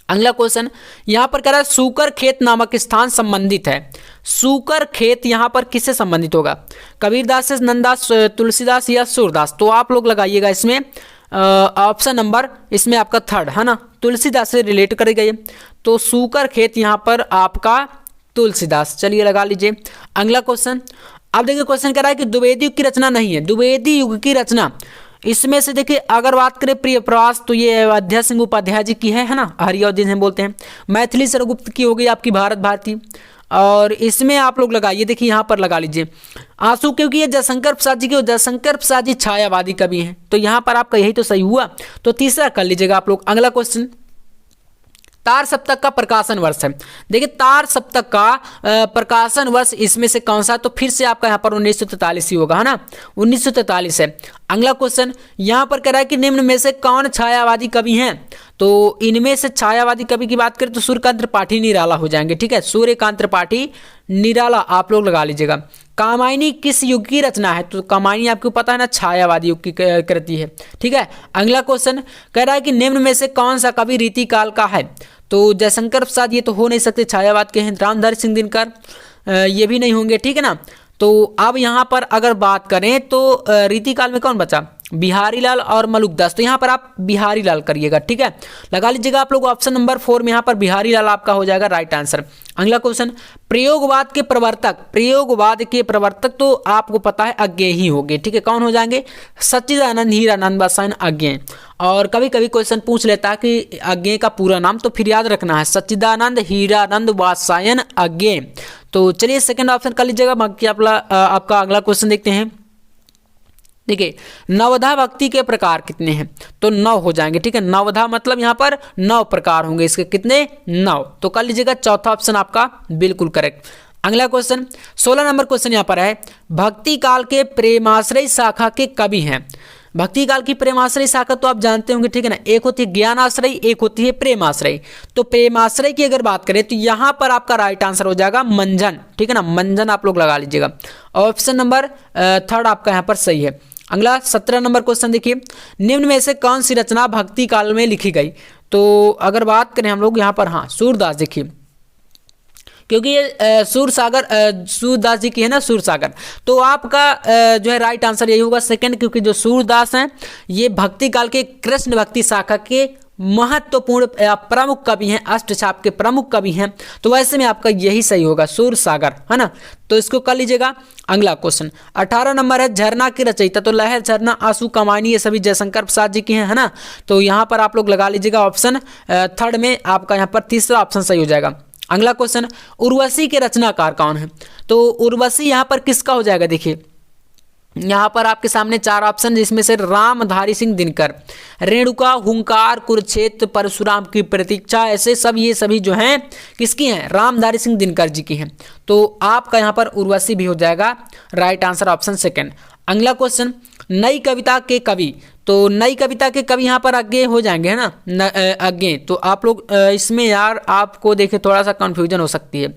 अगला क्वेश्चन, यहाँ पर कह रहा है सूकर खेत नामक स्थान संबंधित है। सूकर खेत यहाँ पर किससे संबंधित होगा, कबीरदास से, नंददास, तुलसीदास या सूरदास। तो आप लोग लगाइएगा इसमें ऑप्शन नंबर इसमें आपका थर्ड है ना, तुलसीदास से रिलेट करेगा ये। तो सूकर खेत यहाँ पर आपका तुलसीदास, चलिए लगा लीजिए। अगला क्वेश्चन, अब देखिए क्वेश्चन कह रहा है कि द्विवेदी युग की रचना नहीं है। द्विवेदी युग की रचना इसमें से देखिए अगर बात करें प्रिय प्रवास तो ये अयोध्या सिंह उपाध्याय जी की है ना, हरिऔध जिन्हें बोलते हैं। मैथिली सरगुप्त की हो गई आपकी भारत भारती। और इसमें आप लोग लगाइए, देखिए यहाँ पर लगा लीजिए आंसू, क्योंकि ये जयशंकर प्रसाद जी के, जयशंकर प्रसाद जी छायावादी कवि हैं, तो यहाँ पर आपका यही तो सही हुआ। तो तीसरा कर लीजिएगा आप लोग। अगला क्वेश्चन, तार सप्तक का प्रकाशन वर्ष है। देखिए तार सप्तक का प्रकाशन वर्ष इसमें से कौन सा है, तो फिर से आपका यहाँ पर 1943 ही होगा, है ना, 1943 है। अगला क्वेश्चन यहाँ पर कह रहा है कि निम्न में से कौन छायावादी कवि हैं। तो इनमें से छायावादी कवि की बात करें तो सूर्यकांत त्रिपाठी निराला हो जाएंगे, ठीक है, सूर्यकांत त्रिपाठी निराला आप लोग लगा लीजिएगा। कामायनी किस युग की रचना है, तो कामायनी आपको पता है ना, छायावादी युग की कृति है, ठीक है। अगला क्वेश्चन कह रहा है कि निम्न में से कौन सा कवि रीतिकाल का है, तो जयशंकर प्रसाद ये तो हो नहीं सकते, छायावाद के हैं। रामधारी सिंह दिनकर ये भी नहीं होंगे, ठीक है ना। तो अब यहाँ पर अगर बात करें तो रीतिकाल में कौन बचा, बिहारी लाल और मलुकदास, तो यहाँ पर आप बिहारी लाल करिएगा, ठीक है, लगा लीजिएगा आप लोग। ऑप्शन नंबर 4 में यहाँ पर बिहारी लाल आपका हो जाएगा राइट आंसर। अगला क्वेश्चन, प्रयोगवाद के प्रवर्तक, प्रयोगवाद के प्रवर्तक तो आपको पता है अज्ञेय ही होंगे, ठीक है, कौन हो जाएंगे, सच्चिदानंद हीरानंद वात्स्यायन अज्ञेय। और कभी कभी क्वेश्चन पूछ लेता है कि अज्ञेय का पूरा नाम, तो फिर याद रखना है सच्चिदानंद हीरानंद वात्स्यायन अज्ञेय। तो चलिए सेकंड ऑप्शन कर लीजिएगा। बाकी आपका अगला क्वेश्चन देखते हैं। देखिए नवधा भक्ति के प्रकार कितने हैं, तो 9 हो जाएंगे, ठीक है, नवधा मतलब यहाँ पर 9 प्रकार होंगे, इसके कितने, 9। तो कर लीजिएगा चौथा ऑप्शन आपका बिल्कुल करेक्ट। अगला क्वेश्चन 16 नंबर क्वेश्चन यहाँ पर है, भक्ति काल के प्रेमाश्रय शाखा के कवि हैं। भक्ति काल की प्रेमाश्रय शाखा तो आप जानते होंगे, ठीक है ना, एक होती है ज्ञानाश्रय, एक होती है प्रेमाश्रय। तो प्रेमाश्रय की अगर बात करें तो यहाँ पर आपका राइट आंसर हो जाएगा मंजन, ठीक है ना, मंजन आप लोग लगा लीजिएगा। ऑप्शन नंबर 3 आपका यहाँ पर सही है। अगला 17 नंबर क्वेश्चन देखिए, निम्न में से कौन सी रचना भक्ति काल में लिखी गई, तो अगर बात करें हम लोग यहाँ पर, हाँ सूरदास, देखिए क्योंकि ये सूरदास जी की है ना, सूरसागर, तो आपका जो है राइट आंसर यही होगा सेकंड, क्योंकि जो सूरदास हैं ये भक्ति काल के कृष्ण भक्ति शाखा के महत्वपूर्ण प्रमुख कवि हैं, अष्टछाप के प्रमुख कवि हैं। तो वैसे में आपका यही सही होगा, सूरसागर, है ना, तो इसको कर लीजिएगा। अगला क्वेश्चन 18 नंबर है, झरना की रचयिता, तो लहर, झरना, आंसू, कमानी ये सभी जयशंकर प्रसाद जी की हैं, है ना। तो यहाँ पर आप लोग लगा लीजिएगा ऑप्शन 3 में आपका यहाँ पर तीसरा ऑप्शन सही हो जाएगा। अगला क्वेश्चन, उर्वशी के रचनाकार कौन है, तो उर्वशी यहाँ पर किसका हो जाएगा, देखिए यहाँ पर आपके सामने 4 ऑप्शन, जिसमें से रामधारी सिंह दिनकर, रेणुका, हुंकार, कुरुक्षेत्र, परशुराम की प्रतीक्षा, ऐसे सब ये सभी जो हैं किसकी हैं, रामधारी सिंह दिनकर जी की हैं। तो आपका यहाँ पर उर्वशी भी हो जाएगा राइट आंसर, ऑप्शन सेकंड। अगला क्वेश्चन, नई कविता के कवि, तो नई कविता के कवि यहाँ पर अज्ञेय हो जाएंगे, है ना, अज्ञेय। तो आप लोग इसमें यार आपको देखे थोड़ा सा कंफ्यूजन हो सकती है,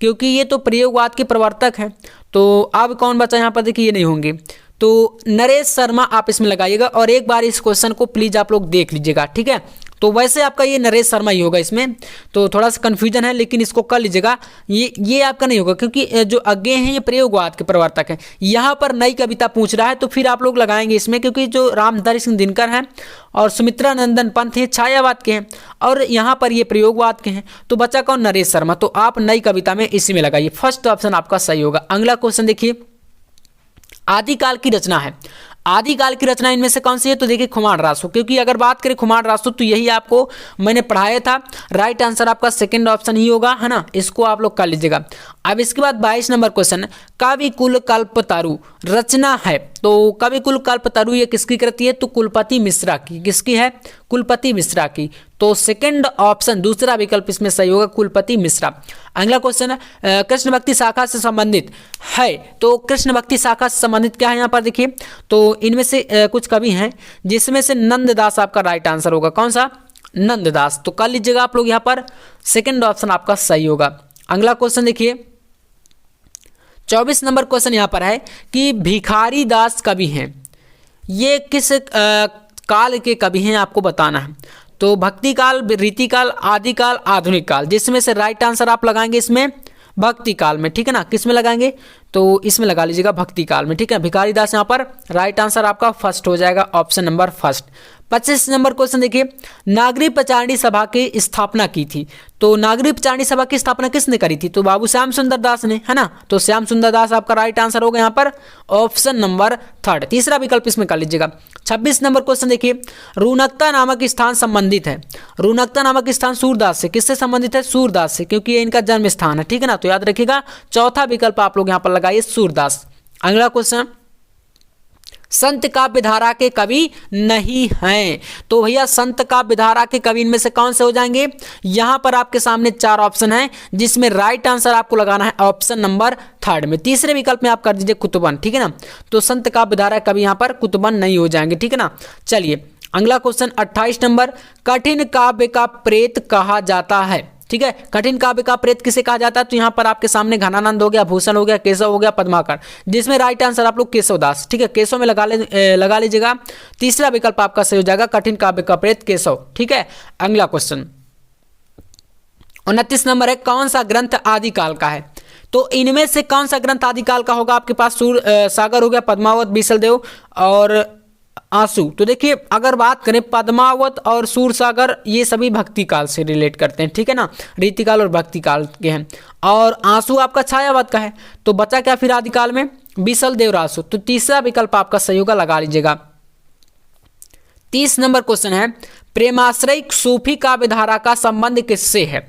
क्योंकि ये तो प्रयोगवाद के प्रवर्तक हैं। तो अब कौन बचा यहाँ पर, देखिए ये नहीं होंगे, तो नरेश शर्मा आप इसमें लगाइएगा। और एक बार इस क्वेश्चन को प्लीज आप लोग देख लीजिएगा, ठीक है। तो वैसे आपका ये नरेश शर्मा ही होगा इसमें, तो थोड़ा सा कन्फ्यूजन है, लेकिन इसको कर लीजिएगा। ये आपका नहीं होगा, क्योंकि जो अज्ञेय हैं ये प्रयोगवाद के प्रवर्तक हैं। यहाँ पर नई कविता पूछ रहा है, तो फिर आप लोग लगाएंगे इसमें, क्योंकि जो रामधारी सिंह दिनकर हैं और सुमित्रा नंदन पंत हैं छायावाद के हैं, और यहाँ पर ये प्रयोगवाद के हैं। तो बचा कौन, नरेश शर्मा, तो आप नई कविता में इसी में लगाइए, फर्स्ट ऑप्शन आपका सही होगा। अगला क्वेश्चन देखिए, आदिकाल की रचना है, आदिकाल की रचना इनमें से कौन सी है, तो देखिए खुमान रासो, क्योंकि अगर बात करें खुमान रासो तो यही आपको मैंने पढ़ाया था, राइट आंसर आपका सेकंड ऑप्शन ही होगा, है ना, इसको आप लोग कर लीजिएगा। अब इसके बाद 22 नंबर क्वेश्चन, कविकुल कल्पतरु रचना है, तो कविकुल कल्पतरु ये किसकी कृति है, तो कुलपति मिश्रा की, किसकी है, कुलपति मिश्रा की। तो सेकंड ऑप्शन दूसरा विकल्प इसमें सही होगा, कुलपति मिश्रा। अगला क्वेश्चन, कृष्ण भक्ति शाखा से संबंधित है, तो कृष्ण भक्ति शाखा से संबंधित क्या है यहाँ पर देखिए, तो इनमें से कुछ कवि हैं, जिसमें से नंददास आपका राइट आंसर होगा, कौन सा, नंददास। तो कर लीजिएगा आप लोग यहाँ पर सेकंड ऑप्शन आपका सही होगा। अगला क्वेश्चन देखिए 24 नंबर क्वेश्चन यहाँ पर है कि भिखारी दास कवि हैं, ये किस काल के कवि हैं आपको बताना है। तो भक्ति काल, रीतिकाल, आदिकाल, आधुनिक काल, जिसमें से राइट आंसर आप लगाएंगे इसमें भक्ति काल में, ठीक है ना, किस में लगाएंगे, तो इसमें लगा लीजिएगा भक्ति काल में, ठीक है। भिखारी दास यहाँ पर राइट आंसर आपका फर्स्ट हो जाएगा, option number first. 25 number question देखिए, नागरिक प्रचारणी सभा की स्थापना की थी। तो नागरिक प्रचारणी सभा की स्थापना किसने करी थी? तो बाबू श्याम सुंदर दास ने, है ना। तो श्याम सुंदर दास आपका राइट आंसर होगा यहाँ पर ऑप्शन नंबर 3, तीसरा विकल्प इसमें कर लीजिएगा। 26 नंबर क्वेश्चन देखिए, रुनकता नामक स्थान संबंधित है। रुनकता नामक स्थान सूरदास से, किससे संबंधित है? सूरदास से, क्योंकि ये इनका जन्म स्थान है, ठीक है ना। तो याद रखिएगा चौथा विकल्प आप लोग यहाँ पर लगाइए सूरदास। अगला क्वेश्चन, संत काव्य धारा के कवि नहीं हैं। तो भैया संत काव्य धारा के कवि इनमें से कौन से हो जाएंगे? यहां पर आपके सामने 4 ऑप्शन हैं, जिसमें राइट आंसर आपको लगाना है ऑप्शन नंबर 3 में। तीसरे विकल्प में आप कर दीजिए कुतुबन, ठीक है ना। तो संत काव्य धारा कवि यहां पर कुतुबन नहीं हो जाएंगे, ठीक है ना। चलिए अगला क्वेश्चन 28 नंबर, कठिन काव्य का प्रेत कहा जाता है, ठीक है। कठिन काव्य का प्रेत किसे कहा जाता है? तो यहाँ पर आपके सामने घनानंद हो गया, भूषण हो गया, केशव हो गया, पद्माकर, जिसमें राइट आंसर आप लोग केशवदास, ठीक है। केशव में लगा लीजिएगा। तीसरा विकल्प आपका सही हो जाएगा कठिन काव्य का प्रेत केशव, ठीक है। अगला क्वेश्चन 29 नंबर है, कौन सा ग्रंथ आदिकाल का है? तो इनमें से कौन सा ग्रंथ आदिकाल का होगा? आपके पास सूर सागर हो गया, पद्मावत, बीसलदेव और आंसू। तो देखिए अगर बात करें पद्मावत और सूरसागर, ये सभी भक्ति काल से रिलेट करते हैं, ठीक है ना। रीतिकाल और भक्ति काल के हैं। और आंसू आपका छायावत का है। तो बचा क्या फिर आदिकाल में? बीसलदेव, आंसू। तो तीसरा विकल्प आपका सही होगा, लगा लीजिएगा। 30 नंबर क्वेश्चन है, प्रेमाश्रय सूफी काव्य धारा का संबंध किससे है?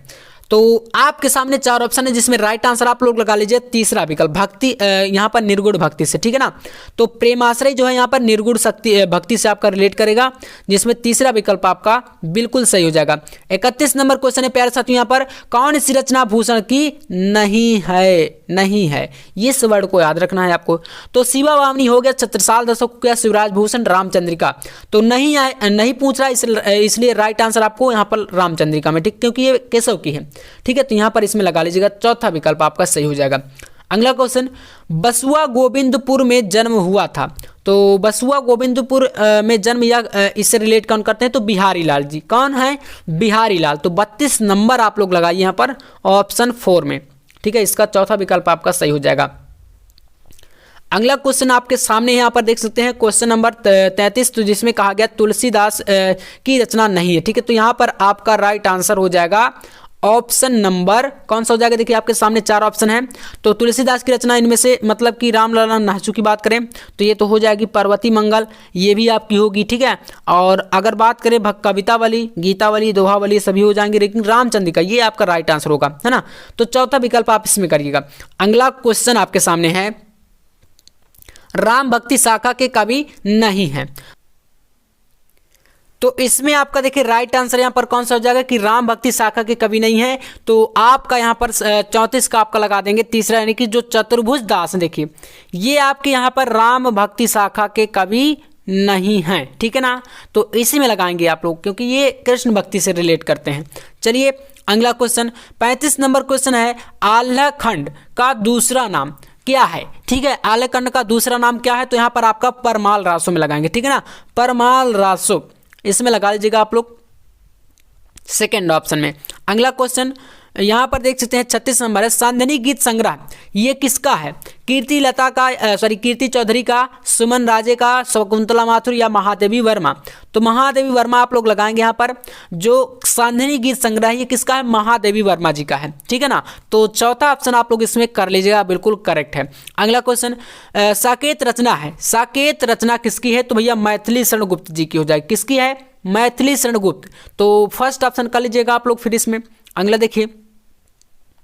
तो आपके सामने 4 ऑप्शन है, जिसमें राइट आंसर आप लोग लगा लीजिए तीसरा विकल्प भक्ति, यहाँ पर निर्गुण भक्ति से, ठीक है ना। तो प्रेमाश्रय जो है यहाँ पर निर्गुण शक्ति भक्ति से आपका रिलेट करेगा, जिसमें तीसरा विकल्प आपका बिल्कुल सही हो जाएगा। 31 नंबर क्वेश्चन है प्यारे साथियों, यहाँ पर कौन सी रचना भूषण की नहीं है? नहीं है, ये इस वर्ड को याद रखना है आपको। तो शिवा वामनी हो गया, छत्रसाल दशक हो गया, शिवराज भूषण, रामचंद्रिका। तो नहीं पूछ रहा, इसलिए राइट आंसर आपको यहाँ पर रामचंद्रिका में, ठीक, क्योंकि ये केशव की है, ठीक है। तो यहां पर इसमें लगा लीजिएगा चौथा विकल्प आपका सही हो जाएगा। अगला क्वेश्चन, बसुआ गोविंदपुर में जन्म हुआ था। तो बसुआ गोविंदपुर में जन्म या इससे रिलेट कौन करते हैं? तो बिहारी लाल जी। कौन है? बिहारी लाल। तो 32 नंबर आप लोग लगाइए यहां पर ऑप्शन 4 में, ठीक है। इसका चौथा विकल्प आपका सही हो जाएगा। अगला क्वेश्चन आपके सामने यहाँ पर देख सकते हैं, क्वेश्चन नंबर 33, तो जिसमें कहा गया तुलसीदास की रचना नहीं है, ठीक है। तो यहाँ पर आपका राइट आंसर हो जाएगा ऑप्शन नंबर कौन सा हो जाएगा? देखिए आपके सामने 4 ऑप्शन हैं। तो तुलसीदास की रचना इनमें से, मतलब कि रामलला नाहचू की बात करें तो ये तो हो जाएगी पर्वती मंगल, ये भी आपकी होगी, ठीक है। और अगर बात करें कवितावली, गीतावली, दोहावली, सभी हो जाएंगे, लेकिन रामचंद्रिका ये आपका राइट आंसर होगा, है ना। तो चौथा विकल्प आप इसमें करिएगा। अगला क्वेश्चन आपके सामने है, राम भक्ति शाखा के कवि नहीं है। तो इसमें आपका देखिए राइट आंसर यहाँ पर कौन सा हो जाएगा कि राम भक्ति शाखा के कवि नहीं है। तो आपका यहाँ पर 34 का आपका लगा देंगे तीसरा, यानी कि जो चतुर्भुज दास, देखिए ये आपके यहाँ पर राम भक्ति शाखा के कवि नहीं हैं, ठीक है ना। तो इसी में लगाएंगे आप लोग, क्योंकि ये कृष्ण भक्ति से रिलेट करते हैं। चलिए अगला क्वेश्चन 35 नंबर क्वेश्चन है, आल्हा खंड का दूसरा नाम क्या है? ठीक है, आल्हा खंड का दूसरा नाम क्या है? तो यहाँ पर आपका परमाल रासो में लगाएंगे, ठीक है ना। परमाल रासो इसमें लगा लीजिएगा आप लोग सेकेंड ऑप्शन में। अगला क्वेश्चन यहाँ पर देख सकते हैं 36 नंबर है, सांधनी गीत संग्रह ये किसका है? कीर्ति लता का कीर्ति चौधरी का, सुमन राजे का, शकुंतला माथुर या महादेवी वर्मा? तो महादेवी वर्मा आप लोग लगाएंगे यहाँ पर। जो सांधनी गीत संग्रह ये किसका है? महादेवी वर्मा जी का है, ठीक है ना। तो चौथा ऑप्शन आप लोग इसमें कर लीजिएगा, बिल्कुल करेक्ट है। अगला क्वेश्चन साकेत रचना है, साकेत रचना किसकी है? तो भैया मैथिली शरण गुप्त जी की हो जाएगी। किसकी है? मैथिली शरण गुप्त। तो फर्स्ट ऑप्शन कर लीजिएगा आप लोग फिर इसमें। अगला देखिए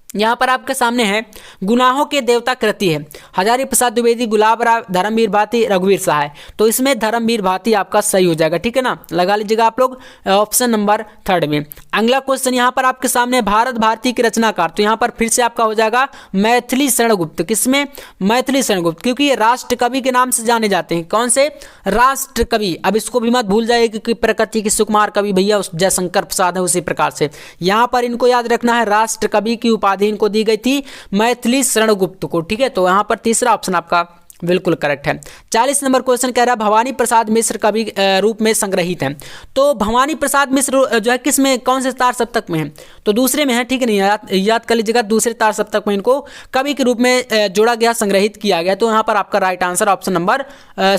यहाँ पर आपके सामने है, गुनाहों के देवता कृति है, हजारी प्रसाद द्विवेदी, गुलाब राव, धर्मवीर भारती, रघुवीर सहाय। तो इसमें धर्मवीर भारती आपका सही हो जाएगा, ठीक है ना। लगा लीजिएगा आप लोग ऑप्शन नंबर 3 में। अगला क्वेश्चन यहाँ पर आपके सामने भारत भारती के रचनाकार, तो यहाँ पर फिर से आपका हो जाएगा मैथिली शरण गुप्त। किसमें? मैथिली शरण गुप्त, क्योंकि ये राष्ट्र कवि के नाम से जाने जाते हैं। कौन से? राष्ट्र कवि। अब इसको भी मत भूल जाइए कि प्रकृति के सुकुमार कवि भैया जयशंकर प्रसाद है, उसी प्रकार से यहाँ पर इनको याद रखना है, राष्ट्र कवि की उपाधि इनको दी गई थी मैथिली शरण गुप्त को, ठीक है। तो यहाँ पर तीसरा ऑप्शन आपका बिल्कुल करेक्ट है। 40 नंबर क्वेश्चन कह रहा है, भवानी प्रसाद मिश्र कवि रूप में संग्रहित है। तो भवानी प्रसाद मिश्र जो है किस में, कौन से तार सप्तक में है? तो दूसरे में है, ठीक है नहीं, याद कर लीजिएगा। दूसरे तार सप्तक में इनको कवि के रूप में जोड़ा गया, संग्रहित किया गया। तो यहाँ पर आपका राइट आंसर ऑप्शन नंबर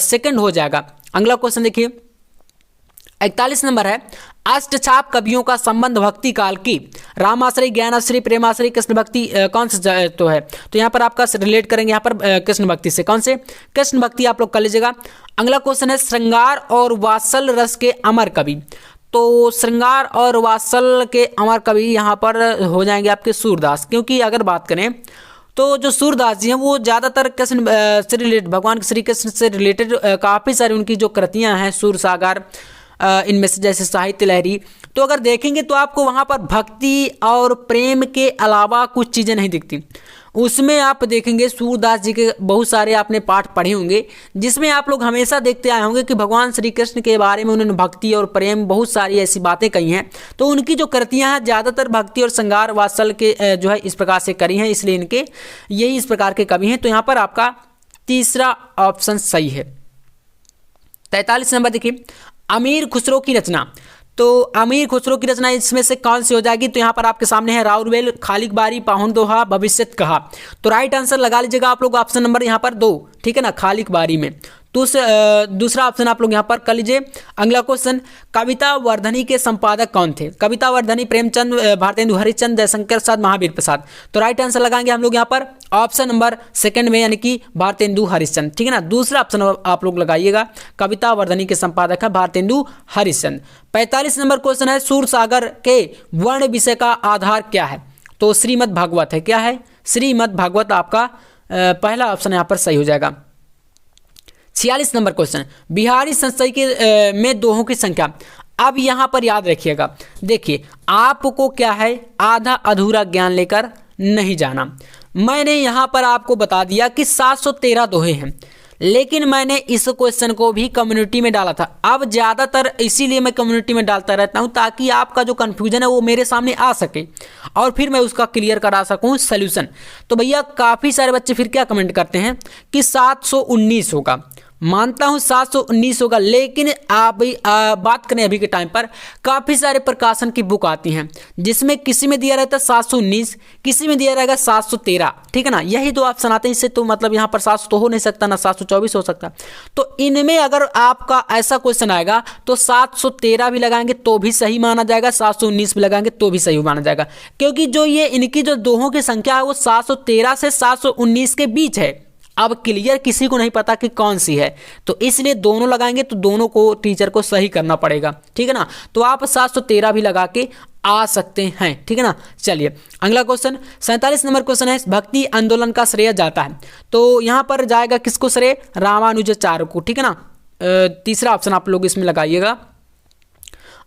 2 हो जाएगा। अगला क्वेश्चन देखिए 41 नंबर है, अष्टछाप कवियों का संबंध भक्ति काल की रामाश्रय, ज्ञानाश्रय, प्रेमाश्रय, कृष्ण भक्ति कौन से तो है, तो यहाँ पर आपका रिलेट करेंगे यहाँ पर कृष्ण भक्ति से। कौन से? कृष्ण भक्ति आप लोग कर लीजिएगा। अगला क्वेश्चन है, श्रृंगार और वात्सल रस के अमर कवि। तो श्रृंगार और वात्सल के अमर कवि यहाँ पर हो जाएंगे आपके सूरदास, क्योंकि अगर बात करें तो जो सूरदास जी हैं वो ज़्यादातर कृष्ण से रिलेटेड, भगवान श्री कृष्ण से रिलेटेड काफ़ी सारी उनकी जो कृतियाँ हैं, सूरसागर इनमें से जैसे साहित्य लहरी, तो अगर देखेंगे तो आपको वहाँ पर भक्ति और प्रेम के अलावा कुछ चीज़ें नहीं दिखती। उसमें आप देखेंगे सूरदास जी के बहुत सारे आपने पाठ पढ़े होंगे जिसमें आप लोग हमेशा देखते आए होंगे कि भगवान श्री कृष्ण के बारे में उन्होंने भक्ति और प्रेम बहुत सारी ऐसी बातें कही हैं। तो उनकी जो कृतियां हैं ज़्यादातर भक्ति और श्रृंगार वात्सल के जो है इस प्रकार से करी हैं, इसलिए इनके यही इस प्रकार के कवि हैं। तो यहाँ पर आपका तीसरा ऑप्शन सही है। 43 नंबर देखिए, अमीर खुसरो की रचना। तो अमीर खुसरो की रचना इसमें से कौन सी हो जाएगी, तो यहाँ पर आपके सामने है राउरवेल, खालिक बारी, पाहुन दोहा, भविष्यत कहा। तो राइट आंसर लगा लीजिएगा आप लोग ऑप्शन नंबर यहाँ पर 2, ठीक है ना, खालिक बारी में। दूसरा ऑप्शन आप लोग यहाँ पर कर लीजिए। अगला क्वेश्चन, कविता वर्धनी के संपादक कौन थे? कविता वर्धनी प्रेमचंद, भारतेंदु हरिश्चंद्र, जयशंकर प्रसाद, महावीर प्रसाद। तो राइट आंसर लगाएंगे हम लोग यहाँ पर ऑप्शन नंबर 2 में, यानी कि भारतेंदु हरिश्चंद्र, ठीक है ना। दूसरा ऑप्शन आप लोग लगाइएगा, कविता वर्धनी के संपादक है भारतेंदु हरिश्चंद्र। 45 नंबर क्वेश्चन है, सूरसागर के वर्ण विषय का आधार क्या है? तो श्रीमद् भागवत है। क्या है? श्रीमद् भागवत आपका पहला ऑप्शन यहाँ पर सही हो जाएगा। 46 नंबर क्वेश्चन, बिहारी संस्कृति के में दोहों की संख्या। अब यहाँ पर याद रखिएगा, देखिए आपको क्या है, आधा अधूरा ज्ञान लेकर नहीं जाना। मैंने यहाँ पर आपको बता दिया कि 713 दोहे हैं, लेकिन मैंने इस क्वेश्चन को भी कम्युनिटी में डाला था। अब ज़्यादातर इसीलिए मैं कम्युनिटी में डालता रहता हूँ ताकि आपका जो कन्फ्यूजन है वो मेरे सामने आ सके और फिर मैं उसका क्लियर करा सकूँ सोल्यूशन। तो भैया काफ़ी सारे बच्चे फिर क्या कमेंट करते हैं कि 719 होगा। मानता हूँ 719 होगा, लेकिन आप बात करें अभी के टाइम पर काफ़ी सारे प्रकाशन की बुक आती हैं जिसमें किसी में दिया रहता है 719, किसी में दिया रहेगा 713, ठीक है ना। यही दो ऑप्शन आते हैं, इससे तो मतलब यहाँ पर 700 तो हो नहीं सकता ना 724 हो सकता। तो इनमें अगर आपका ऐसा क्वेश्चन आएगा तो 713 भी लगाएंगे तो भी सही माना जाएगा, 719 भी लगाएंगे तो भी सही माना जाएगा, क्योंकि जो ये इनकी जो दोहों की संख्या है वो 713 से 719 के बीच है। अब क्लियर किसी को नहीं पता कि कौन सी है, तो इसलिए दोनों लगाएंगे तो दोनों को टीचर को सही करना पड़ेगा, ठीक है ना। तो आप 713 भी लगा के आ सकते हैं, ठीक है ना। चलिए अगला क्वेश्चन, 47 नंबर क्वेश्चन है, भक्ति आंदोलन का श्रेय जाता है। तो यहाँ पर जाएगा किसको श्रेय? रामानुजाचार्य को, ठीक है ना। तीसरा ऑप्शन आप लोग इसमें लगाइएगा।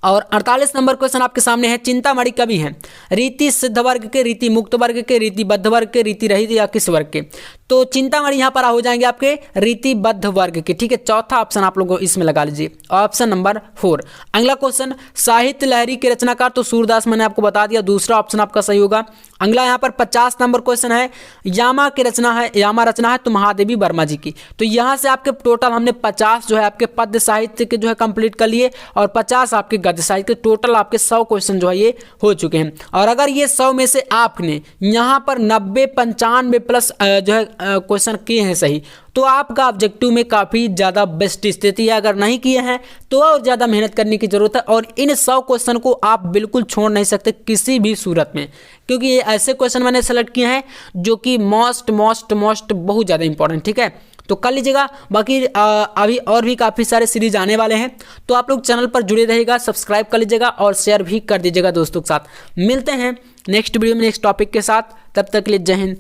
और 48 नंबर क्वेश्चन आपके सामने है, चिंतामणि कवि हैं रीति सिद्ध वर्ग के, रीति मुक्त वर्ग के, रीतिबद्ध वर्ग के, रीति रहित या किस वर्ग के? तो चिंतामणि यहाँ पर हो जाएंगे आपके रीतिबद्ध वर्ग के, ठीक है। चौथा ऑप्शन आप लोगों इसमें लगा लीजिए, ऑप्शन नंबर 4। अगला क्वेश्चन, साहित्य लहरी के रचनाकार, तो सूरदास मैंने आपको बता दिया, दूसरा ऑप्शन आपका सही होगा। अगला यहाँ पर 50 नंबर क्वेश्चन है, यामा की रचना है, यामा रचना है तो महादेवी वर्मा जी की। तो यहाँ से आपके टोटल हमने 50 जो है आपके पद्य साहित्य के जो है कंप्लीट कर लिए और 50 आपके गद्य साहित्य के, टोटल आपके 100 क्वेश्चन जो है ये हो चुके हैं। और अगर ये 100 में से आपने यहाँ पर 90 95 प्लस जो है क्वेश्चन किए हैं सही, तो आपका ऑब्जेक्टिव में काफ़ी ज़्यादा बेस्ट स्थिति है। अगर नहीं किए हैं तो और ज़्यादा मेहनत करने की ज़रूरत है, और इन 100 क्वेश्चन को आप बिल्कुल छोड़ नहीं सकते किसी भी सूरत में, क्योंकि ये ऐसे क्वेश्चन मैंने सेलेक्ट किए हैं जो कि मोस्ट बहुत ज़्यादा इंपॉर्टेंट, ठीक है। तो कर लीजिएगा। बाकी अभी और भी काफ़ी सारे सीरीज आने वाले हैं, तो आप लोग चैनल पर जुड़े रहिएगा, सब्सक्राइब कर लीजिएगा और शेयर भी कर दीजिएगा दोस्तों के साथ। मिलते हैं नेक्स्ट वीडियो में नेक्स्ट टॉपिक के साथ, तब तक के लिए जय हिंद।